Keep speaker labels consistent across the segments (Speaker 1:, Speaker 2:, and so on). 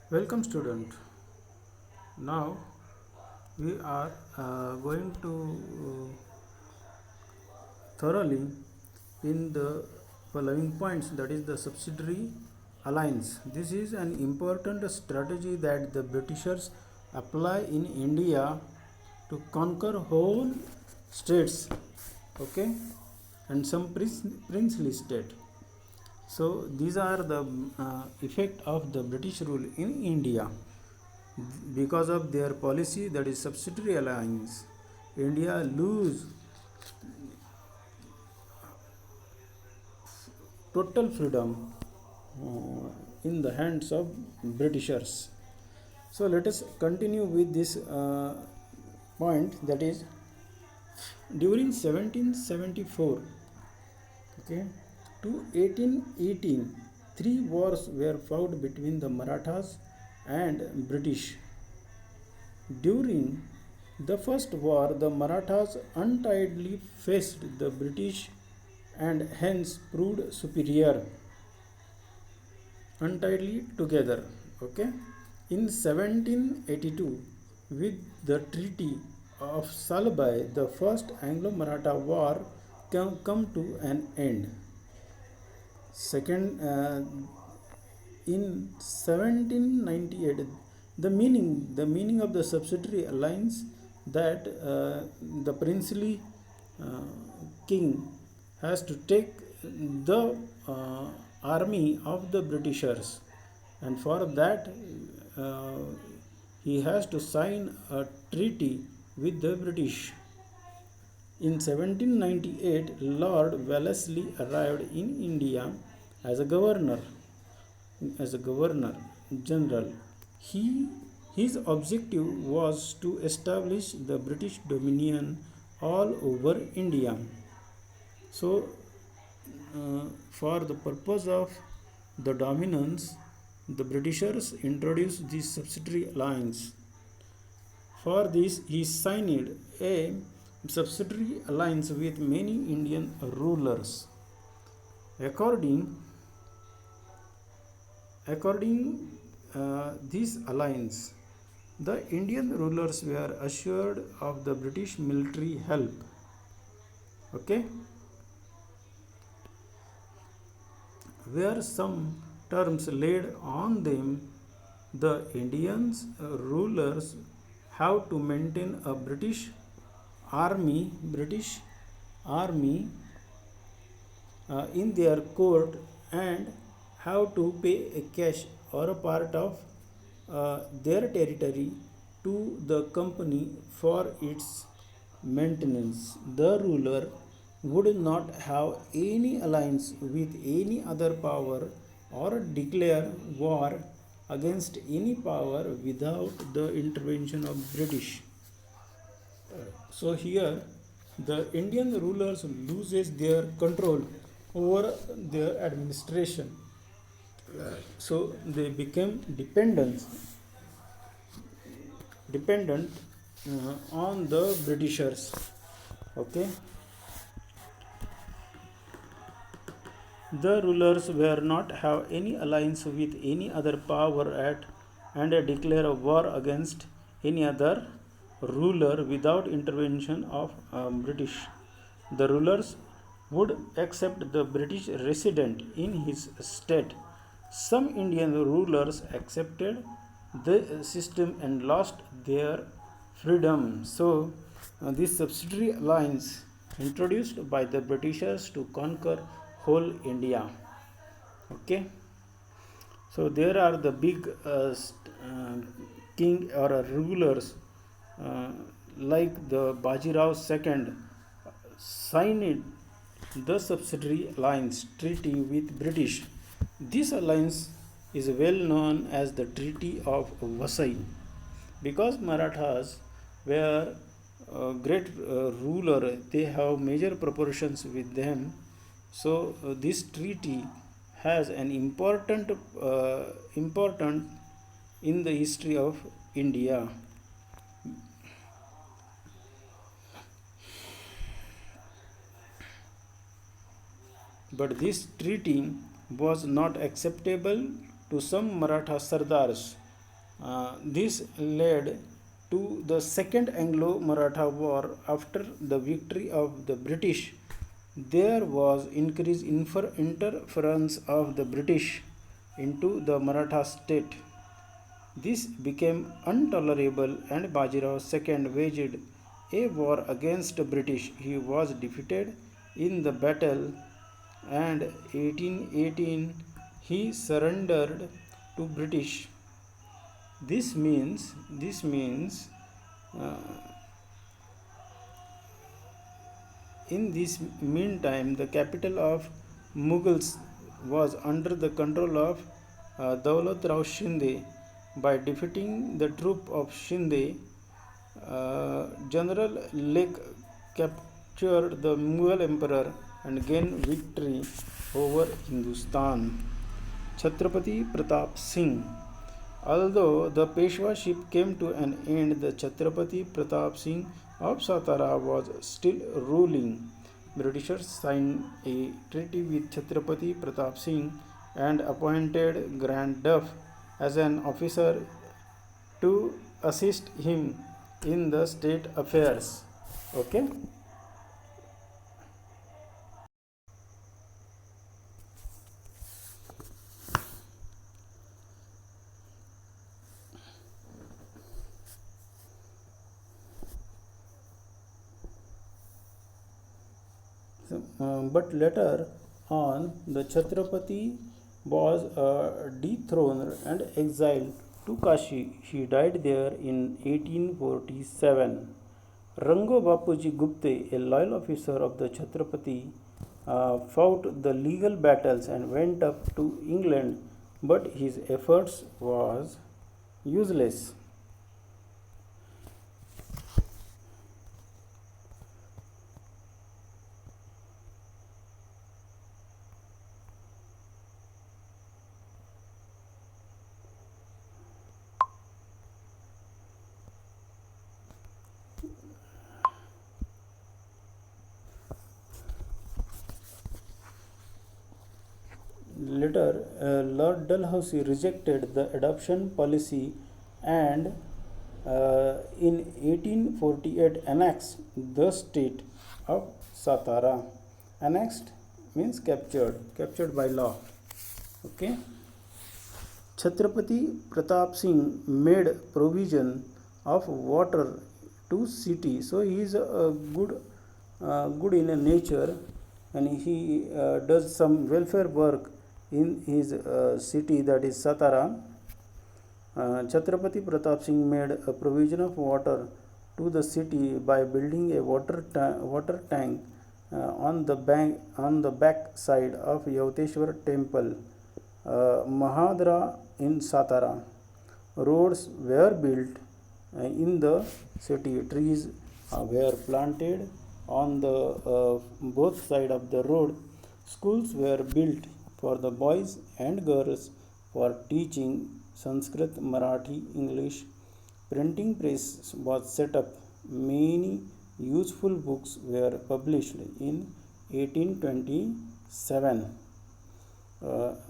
Speaker 1: Welcome student. Now we are going to thoroughly in the following points, that is the subsidiary alliance. This is an important strategy that the Britishers apply in India to conquer whole states, okay, and some princely state. So these are the effect of the British rule in India. Because of their policy, that is subsidiary alliance, India lose total freedom in the hands of Britishers. So let us continue with this point, that is during 1774, okay, to 1818, three wars were fought between the Marathas and British. During the first war, the Marathas untidily faced the British and hence proved superior. Untidily together, okay. In 1782, with the Treaty of Salbai, the first Anglo-Maratha War come to an end. Second, in 1798, the meaning of the subsidiary alliance, that the princely uh, king has to take the army of the Britishers, and for that uh, he has to sign a treaty with the British. In 1798, Lord Wellesley arrived in India as a governor, general. He his objective was to establish the British dominion all over India. So, for the purpose of the dominance, the Britishers introduced the subsidiary alliance. For this, he signed a subsidiary alliance with many Indian rulers. According this alliance, the Indian rulers were assured of the British military help. Okay, where some terms laid on them, the Indians rulers have to maintain a British army in their court, and have to pay a cash or a part of their territory to the company for its maintenance. The ruler would not have any alliance with any other power or declare war against any power without the intervention of British. So here the Indian rulers loses their control over their administration. So they became dependent on the Britishers. Okay. The rulers were not have any alliance with any other power at and declare a war against any other ruler without intervention of British. The rulers would accept the British resident in his state. Some Indian rulers accepted the system and lost their freedom. So, this subsidiary alliance introduced by the Britishers to conquer whole India. Okay. So there are the big king or rulers uh, like the Bajirao II signed the subsidiary alliance treaty with British. This alliance is well known as the Treaty of Vasai, because Marathas were great ruler. They have major proportions with them. So this treaty has an important in the history of India. But this treaty was not acceptable to some Maratha Sardars This led to the Second Anglo-Maratha War. After the victory of the British, there was increased interference of the British into the Maratha state. This became intolerable and Bajirao II waged a war against the British. He was defeated in the battle and 1818 he surrendered to British. This means uh, in this meantime the capital of Mughals was under the control of Daulat Rao Shinde. By defeating the troop of Shinde, General Lake captured the Mughal emperor and gained victory over Hindustan. Chhatrapati Pratap Singh. Although the Peshwaship came to an end, the Chhatrapati Pratap Singh of Satara was still ruling. Britishers signed a treaty with Chhatrapati Pratap Singh and appointed Grand Duff as an officer to assist him in the state affairs. Okay. But later on, the Chhatrapati was dethroned and exiled to Kashi. He died there in 1847. Rango Bapuji Gupte, a loyal officer of the Chhatrapati, fought the legal battles and went up to England, but his efforts was useless. Later, Lord Dalhousie rejected the adoption policy and in 1848 annexed the state of Satara. Annexed means captured by law. Okay. Chhatrapati Pratap Singh made provision of water to city. So he is good in nature, and he does some welfare work in his city, that is Satara. Chhatrapati Pratap Singh made a provision of water to the city by building a water tank on the back side of Yauteshwar temple, Mahadra in Satara. Roads were built in the city. Trees were planted on the both side of the road. Schools were built for the boys and girls for teaching Sanskrit, Marathi, English. Printing press was set up. Many useful books were published in 1827.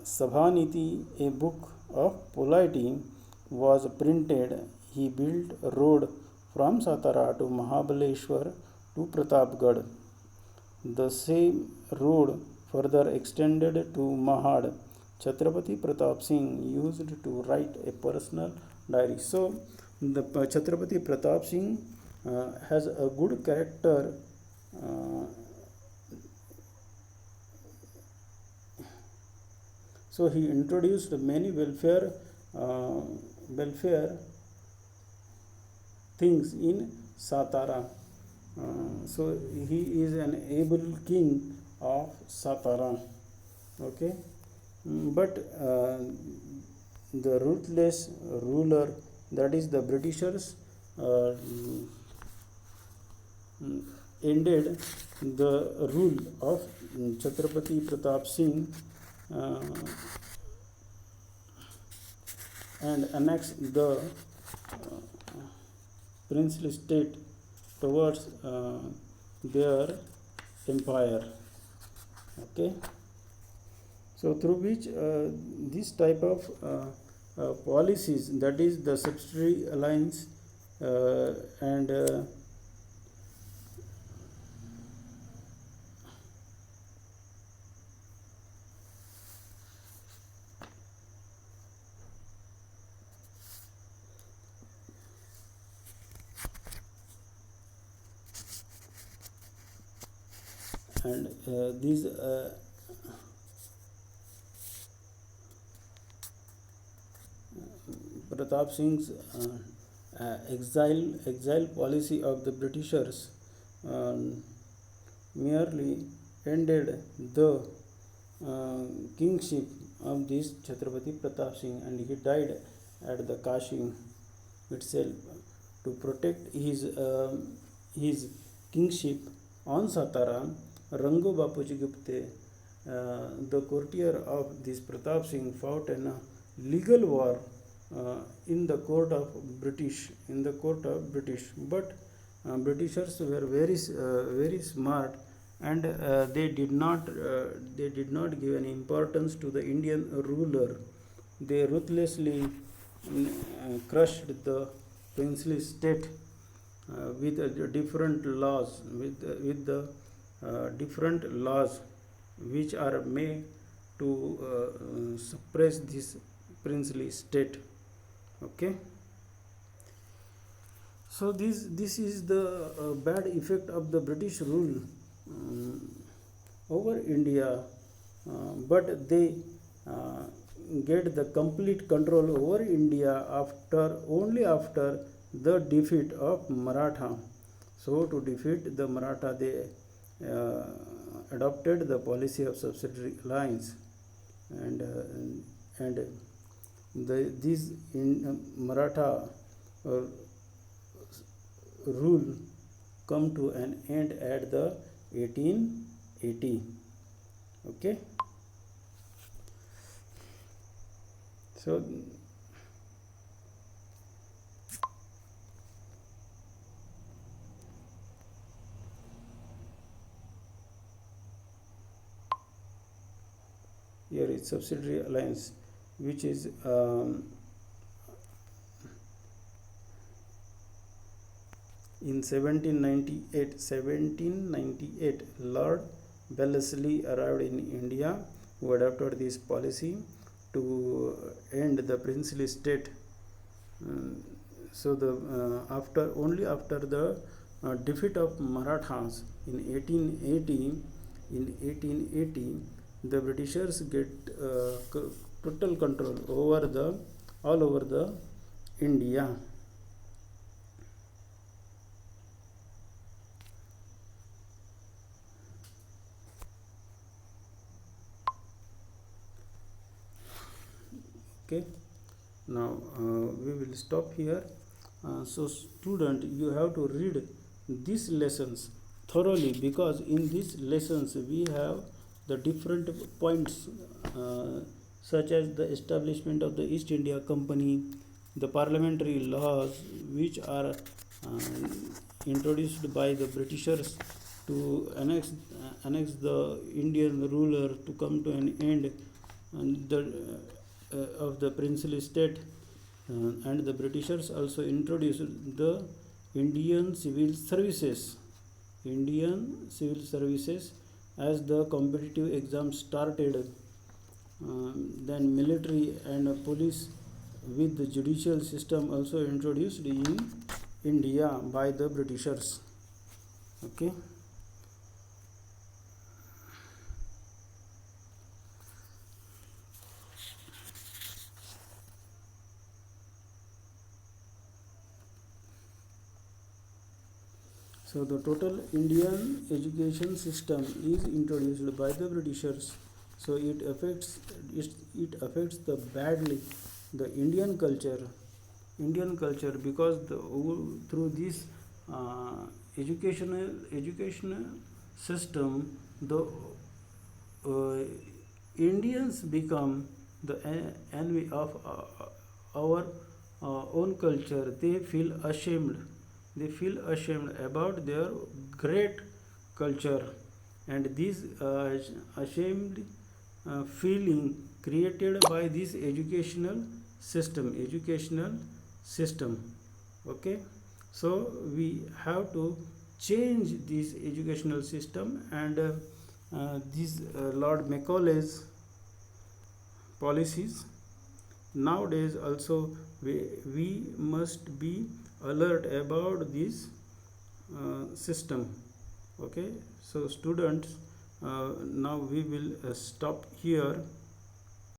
Speaker 1: Sabhaniti, a book of polity, was printed. He built a road from Satara to Mahabaleshwar to Pratapgarh. The same road further extended to Mahad. Chhatrapati Pratap Singh used to write a personal diary. So, the Chhatrapati Pratap Singh has a good character. So he introduced many welfare things in Satara. So he is an able king of Satara. Okay. But the ruthless ruler, that is the Britishers, uh, ended the rule of Chhatrapati Pratap Singh uh, and annexed the princely state towards their empire. Okay. So through which this type of policies, that is the Subsidiary Alliance, and these Pratap Singh's exile policy of the Britishers merely ended the kingship of this Chhatrapati Pratap Singh, and he died at the Kashi itself. To protect his kingship on Satara, Rango Bapuji Gupte, the courtier of this Pratap Singh, fought in a legal war in the court of British. But Britishers were very smart, and they did not give any importance to the Indian ruler. They ruthlessly crushed the princely state with different laws, with the different laws which are made to suppress this princely state. Okay, so this is the bad effect of the British rule over India, but they get the complete control over India only after the defeat of Maratha. So to defeat the Maratha, they adopted the policy of Subsidiary Alliance, and these in Maratha rule come to an end at the 1880. Okay, so here is Subsidiary Alliance, which is in 1798, Lord Wellesley arrived in India, who adopted this policy to end the princely state. So the after the defeat of Marathas in 1880, the Britishers get total control over all over the India. Okay, now we will stop here. So student, you have to read these lessons thoroughly, because in these lessons we have the different points, such as the establishment of the East India Company, the parliamentary laws which are introduced by the Britishers to annex the Indian ruler, to come to an end, and of the princely state, and the Britishers also introduced the Indian civil services as the competitive exams started. Then military and police with the judicial system also introduced in India by the Britishers. Okay. So the total Indian education system is introduced by the Britishers. So it affects the badly the Indian culture, because through this educational system, the Indians become the enemy of our own culture. They feel ashamed about their great culture, and this ashamed feeling created by this educational system, educational system. Okay, so we have to change this educational system, and these Lord Macaulay's policies. Nowadays also we must be alert about this system. Okay, so students, now we will stop here.